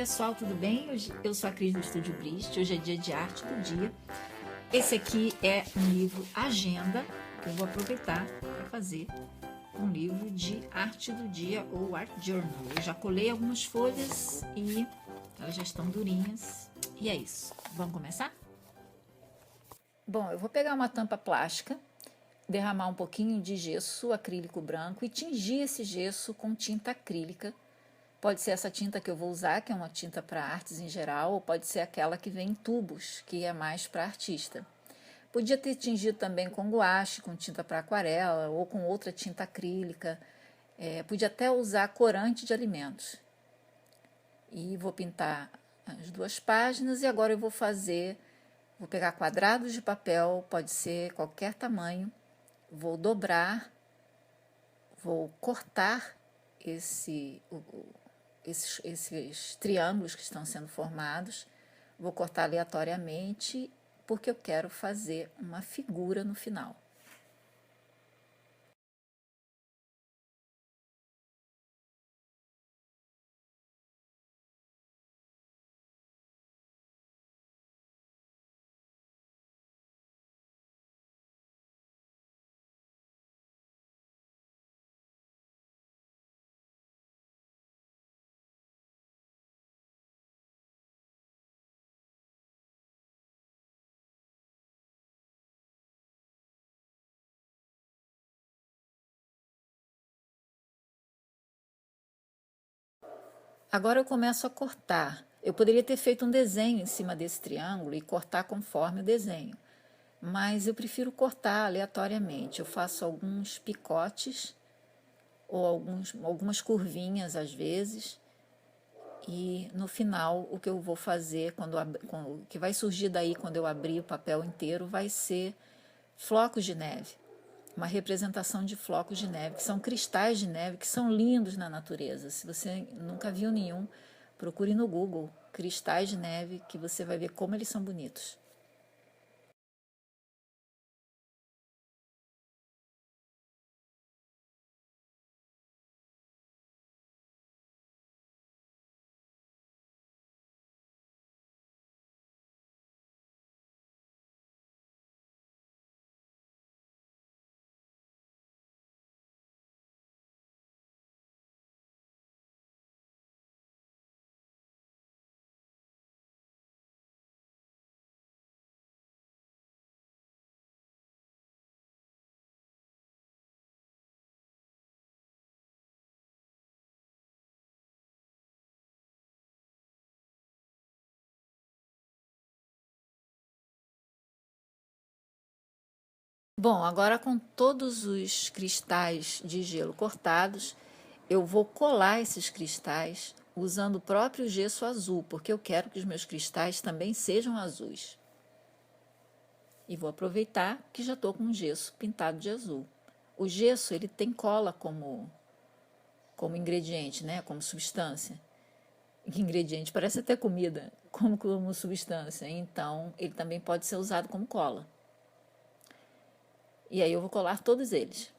pessoal, tudo bem? Eu sou a Cris do Estúdio Brist, hoje é dia de arte do dia. Esse aqui é um livro agenda, que eu vou aproveitar para fazer um livro de arte do dia ou art journal. Eu já colei algumas folhas e elas já estão durinhas. E é isso. Vamos começar? Bom, eu vou pegar uma tampa plástica, derramar um pouquinho de gesso acrílico branco e tingir esse gesso com tinta acrílica. Pode ser essa tinta que eu vou usar, que é uma tinta para artes em geral, ou pode ser aquela que vem em tubos, que é mais para artista. Podia ter tingido também com guache, com tinta para aquarela, ou com outra tinta acrílica. Podia até usar corante de alimentos. E vou pintar as duas páginas e agora eu vou pegar quadrados de papel, pode ser qualquer tamanho, vou dobrar, vou cortar esses triângulos que estão sendo formados, vou cortar aleatoriamente porque eu quero fazer uma figura no final. Agora eu começo a cortar. Eu poderia ter feito um desenho em cima desse triângulo e cortar conforme o desenho, mas eu prefiro cortar aleatoriamente. Eu faço alguns picotes ou algumas curvinhas às vezes, e no final o que eu vou fazer, o que vai surgir daí quando eu abrir o papel inteiro, vai ser flocos de neve. Uma representação de flocos de neve, que são cristais de neve, que são lindos na natureza. Se você nunca viu nenhum, procure no Google cristais de neve, que você vai ver como eles são bonitos. Bom, agora com todos os cristais de gelo cortados, eu vou colar esses cristais usando o próprio gesso azul, porque eu quero que os meus cristais também sejam azuis. E vou aproveitar que já estou com o gesso pintado de azul. O gesso ele tem cola como ingrediente, né? Como substância. Ingrediente parece até comida, como substância. Então, ele também pode ser usado como cola. E aí eu vou colar todos eles.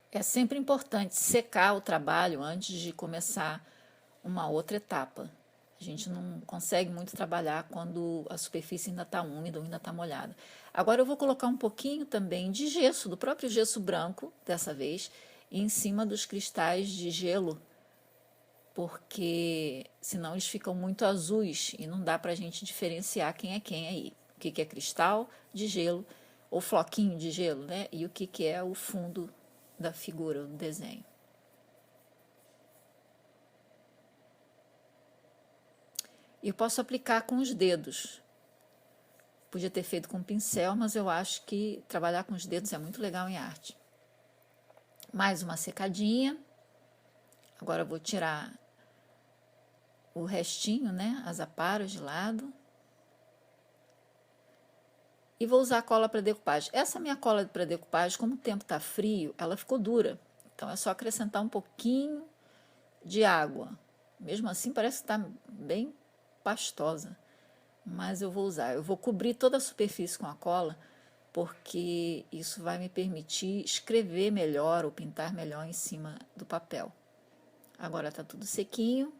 É sempre importante secar o trabalho antes de começar uma outra etapa. A gente não consegue muito trabalhar quando a superfície ainda está úmida ou ainda está molhada. Agora eu vou colocar um pouquinho também de gesso, do próprio gesso branco, dessa vez, em cima dos cristais de gelo, porque senão eles ficam muito azuis e não dá para a gente diferenciar quem é quem aí. O que é cristal de gelo ou floquinho de gelo, né? E o que é o fundo da figura, do desenho. Eu posso aplicar com os dedos. Podia ter feito com pincel, mas eu acho que trabalhar com os dedos é muito legal em arte. Mais uma secadinha. Agora eu vou tirar o restinho, né, as aparas de lado. E vou usar a cola para decupagem. Essa minha cola para decupagem, como o tempo está frio, ela ficou dura. Então é só acrescentar um pouquinho de água. Mesmo assim parece que está bem pastosa. Mas eu vou usar. Eu vou cobrir toda a superfície com a cola, porque isso vai me permitir escrever melhor ou pintar melhor em cima do papel. Agora está tudo sequinho.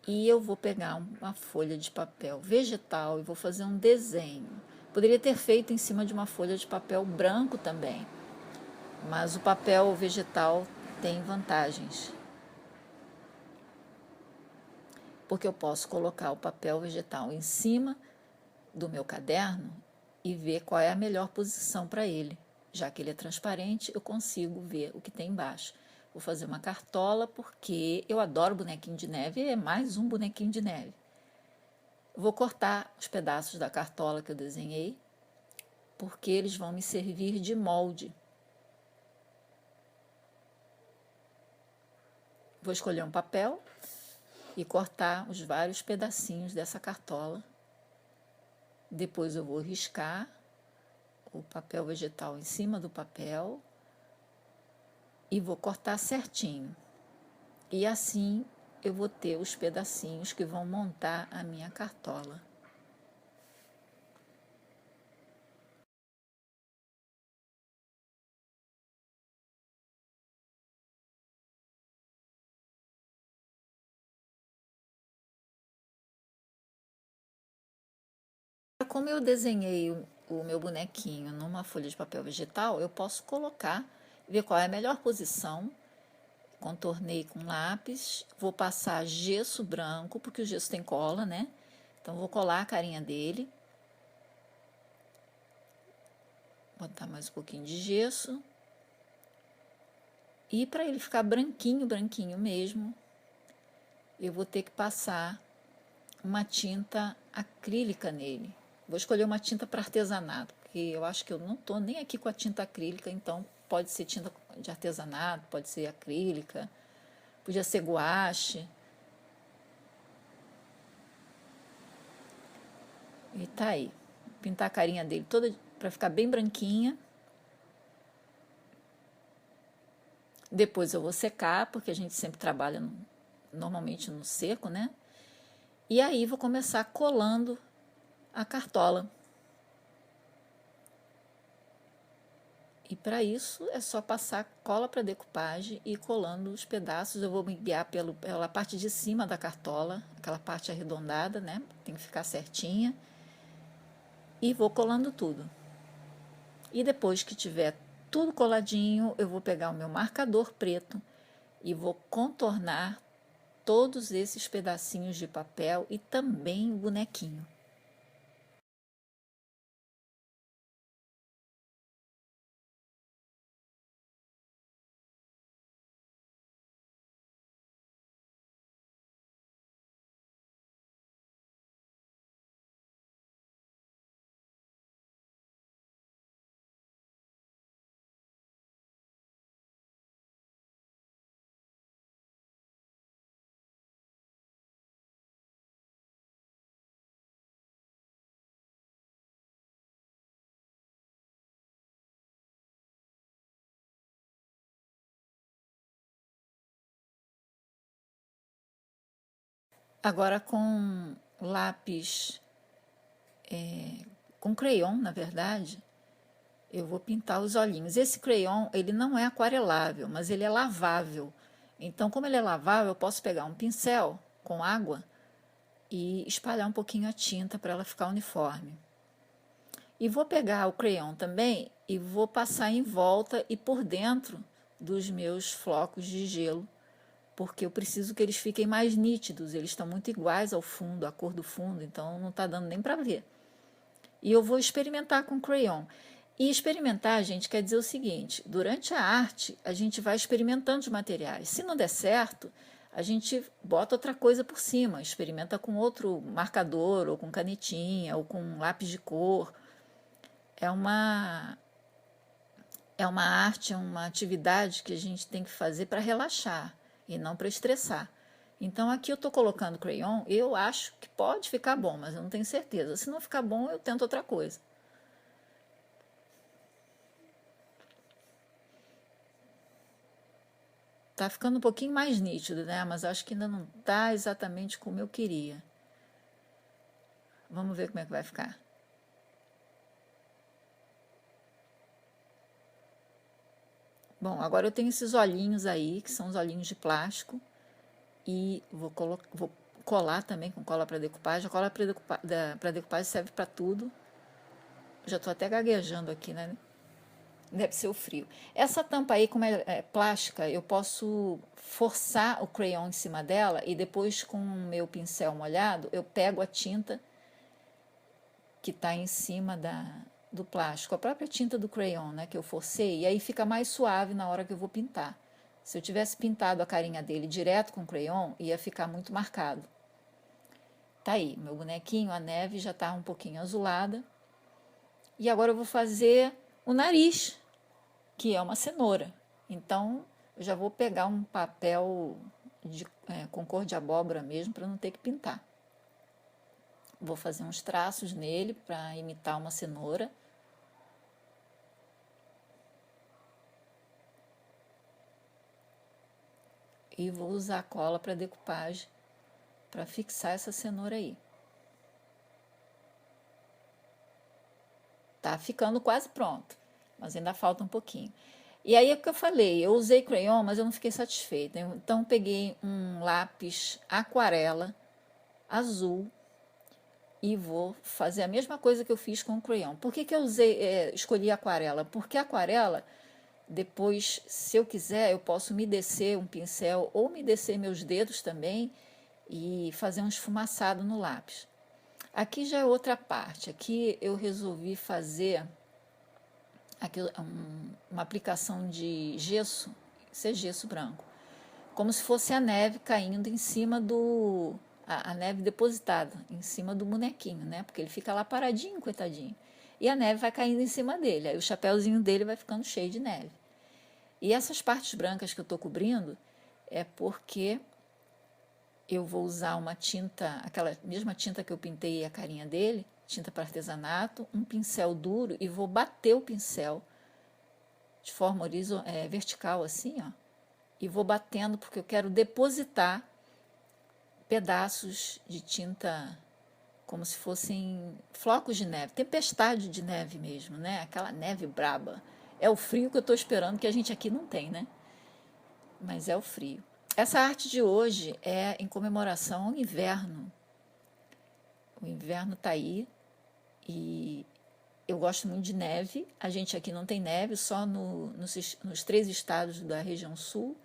E eu vou pegar uma folha de papel vegetal e vou fazer um desenho. Poderia ter feito em cima de uma folha de papel branco também, mas o papel vegetal tem vantagens. Porque eu posso colocar o papel vegetal em cima do meu caderno e ver qual é a melhor posição para ele. Já que ele é transparente, eu consigo ver o que tem embaixo. Vou fazer uma cartola porque eu adoro bonequinho de neve e é mais um bonequinho de neve. Vou cortar os pedaços da cartola que eu desenhei, porque eles vão me servir de molde. Vou escolher um papel e cortar os vários pedacinhos dessa cartola. Depois eu vou riscar o papel vegetal em cima do papel e vou cortar certinho. E assim eu vou ter os pedacinhos que vão montar a minha cartola. Como eu desenhei o meu bonequinho numa folha de papel vegetal, eu posso colocar, ver qual é a melhor posição. Contornei com lápis, vou passar gesso branco, porque o gesso tem cola, né? Então, vou colar a carinha dele. Botar mais um pouquinho de gesso. E para ele ficar branquinho, branquinho mesmo, eu vou ter que passar uma tinta acrílica nele. Vou escolher uma tinta para artesanato, porque eu acho que eu não estou nem aqui com a tinta acrílica, então pode ser tinta de artesanato, pode ser acrílica, podia ser guache. E tá aí. Pintar a carinha dele toda para ficar bem branquinha. Depois eu vou secar, porque a gente sempre trabalha normalmente no seco, né? E aí vou começar colando a cartola. E para isso é só passar cola para decupagem e ir colando os pedaços. Eu vou me guiar pela parte de cima da cartola, aquela parte arredondada, né? Tem que ficar certinha. E vou colando tudo. E depois que tiver tudo coladinho, eu vou pegar o meu marcador preto e vou contornar todos esses pedacinhos de papel e também o bonequinho. Agora com lápis, com crayon, na verdade, eu vou pintar os olhinhos. Esse crayon, ele não é aquarelável, mas ele é lavável. Então, como ele é lavável, eu posso pegar um pincel com água e espalhar um pouquinho a tinta para ela ficar uniforme. E vou pegar o crayon também e vou passar em volta e por dentro dos meus flocos de gelo, porque eu preciso que eles fiquem mais nítidos. Eles estão muito iguais ao fundo, à cor do fundo, então não está dando nem para ver. E eu vou experimentar com crayon. E experimentar, gente, quer dizer o seguinte: durante a arte, a gente vai experimentando os materiais. Se não der certo, a gente bota outra coisa por cima, experimenta com outro marcador, ou com canetinha, ou com lápis de cor. É é uma arte, é uma atividade que a gente tem que fazer para relaxar e não para estressar. Então aqui eu estou colocando crayon, eu acho que pode ficar bom, mas eu não tenho certeza. Se não ficar bom, eu tento outra coisa. Tá ficando um pouquinho mais nítido, né? Mas acho que ainda não tá exatamente como eu queria. Vamos ver como é que vai ficar. Bom, agora eu tenho esses olhinhos aí, que são os olhinhos de plástico. E vou colar também com cola para decupagem. A cola para decupagem serve para tudo. Já estou até gaguejando aqui, né? Deve ser o frio. Essa tampa aí, como é plástica, eu posso forçar o crayon em cima dela e depois com o meu pincel molhado, eu pego a tinta que está em cima do plástico, a própria tinta do crayon, né, que eu forcei, e aí fica mais suave na hora que eu vou pintar. Se eu tivesse pintado a carinha dele direto com o crayon, ia ficar muito marcado. Tá aí, meu bonequinho, a neve já está um pouquinho azulada. E agora eu vou fazer o nariz, que é uma cenoura. Então, eu já vou pegar um papel com cor de abóbora mesmo, para não ter que pintar. Vou fazer uns traços nele para imitar uma cenoura. E vou usar cola para decupagem para fixar essa cenoura aí. Tá ficando quase pronto, mas ainda falta um pouquinho. E aí é o que eu falei, eu usei crayon, mas eu não fiquei satisfeita. Então peguei um lápis aquarela azul e vou fazer a mesma coisa que eu fiz com o crayon. Por que eu escolhi aquarela? Porque aquarela, depois, se eu quiser, eu posso umedecer um pincel ou umedecer meus dedos também e fazer um esfumaçado no lápis. Aqui já é outra parte. Aqui eu resolvi fazer uma aplicação de gesso, isso é gesso branco, como se fosse a neve caindo em cima a neve depositada em cima do bonequinho, né? Porque ele fica lá paradinho, coitadinho. E a neve vai caindo em cima dele, aí o chapéuzinho dele vai ficando cheio de neve. E essas partes brancas que eu estou cobrindo é porque eu vou usar uma tinta, aquela mesma tinta que eu pintei a carinha dele, tinta para artesanato, um pincel duro e vou bater o pincel de forma vertical assim, ó, e vou batendo porque eu quero depositar pedaços de tinta como se fossem flocos de neve, tempestade de neve mesmo, né? Aquela neve braba. É o frio que eu estou esperando, que a gente aqui não tem, né? Mas é o frio. Essa arte de hoje é em comemoração ao inverno. O inverno está aí e eu gosto muito de neve. A gente aqui não tem neve, só nos 3 estados da região sul.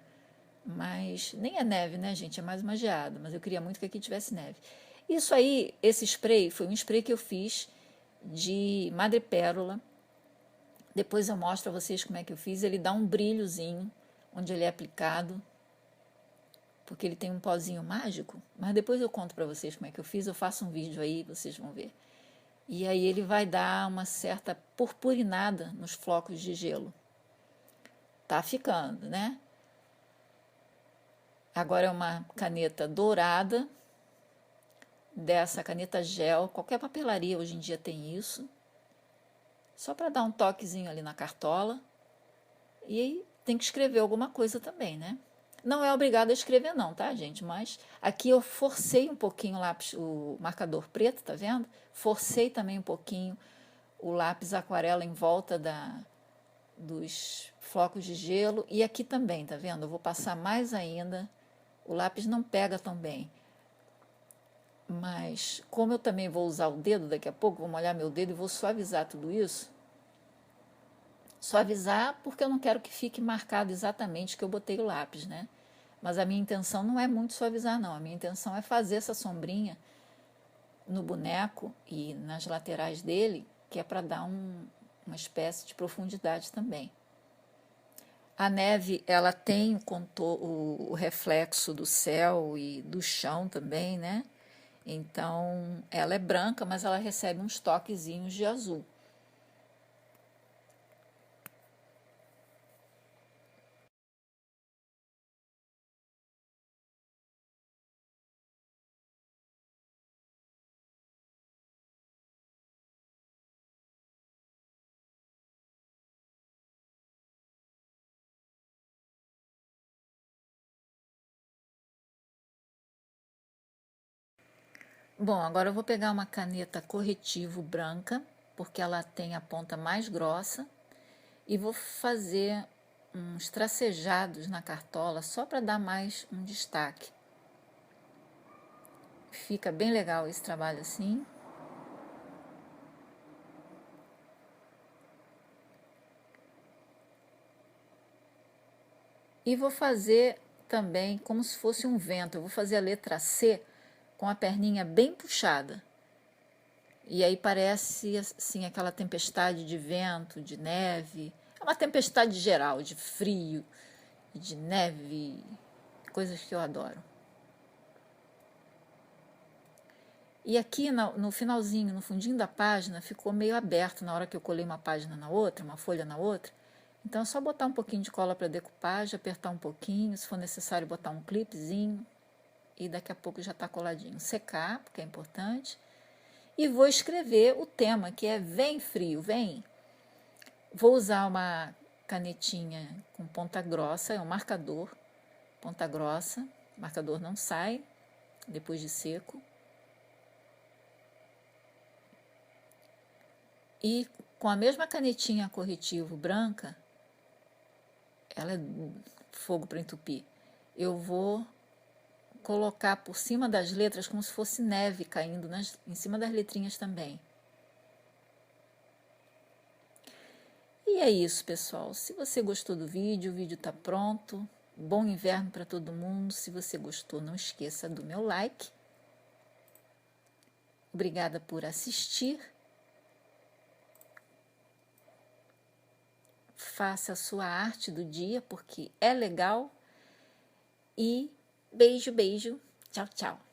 Mas nem é neve, né, gente? É mais uma geada. Mas eu queria muito que aqui tivesse neve. Isso aí, esse spray, foi um spray que eu fiz de madrepérola. Depois eu mostro a vocês como é que eu fiz. Ele dá um brilhozinho onde ele é aplicado, porque ele tem um pozinho mágico. Mas depois eu conto para vocês como é que eu fiz. Eu faço um vídeo aí, vocês vão ver. E aí ele vai dar uma certa purpurinada nos flocos de gelo. Tá ficando, né? Agora é uma caneta dourada, dessa caneta gel, qualquer papelaria hoje em dia tem isso, só para dar um toquezinho ali na cartola. E aí tem que escrever alguma coisa também, né? Não é obrigado a escrever não, tá, gente? Mas aqui eu forcei um pouquinho o marcador preto, tá vendo? Forcei também um pouquinho o lápis aquarela em volta dos flocos de gelo. E aqui também, tá vendo? Eu vou passar mais ainda. O lápis não pega tão bem. Mas como eu também vou usar o dedo daqui a pouco, vou molhar meu dedo e vou suavizar tudo isso. Suavizar porque eu não quero que fique marcado exatamente que eu botei o lápis, né? Mas a minha intenção não é muito suavizar, não. A minha intenção é fazer essa sombrinha no boneco e nas laterais dele, que é para dar uma espécie de profundidade também. A neve, ela tem o reflexo do céu e do chão também, né? Então, ela é branca, mas ela recebe uns toquezinhos de azul. Bom, agora eu vou pegar uma caneta corretivo branca, porque ela tem a ponta mais grossa, e vou fazer uns tracejados na cartola só para dar mais um destaque. Fica bem legal esse trabalho assim. E vou fazer também como se fosse um vento. Eu vou fazer a letra C com a perninha bem puxada. E aí parece assim aquela tempestade de vento, de neve. É uma tempestade geral, de frio, de neve, coisas que eu adoro. E aqui no finalzinho, no fundinho da página, ficou meio aberto na hora que eu colei uma página na outra, uma folha na outra. Então é só botar um pouquinho de cola para decupagem, apertar um pouquinho, se for necessário botar um clipezinho e daqui a pouco já está coladinho. Secar, porque é importante. E vou escrever o tema, que é Vem Frio, vem. Vou usar uma canetinha com ponta grossa, é um marcador, ponta grossa. O marcador não sai depois de seco. E com a mesma canetinha corretivo branca, ela é fogo para entupir, eu vou colocar por cima das letras como se fosse neve caindo em cima das letrinhas também. E é isso, pessoal. Se você gostou do vídeo, o vídeo está pronto. Bom inverno para todo mundo. Se você gostou, não esqueça do meu like. Obrigada por assistir. Faça a sua arte do dia, porque é legal. E beijo, beijo. Tchau, tchau.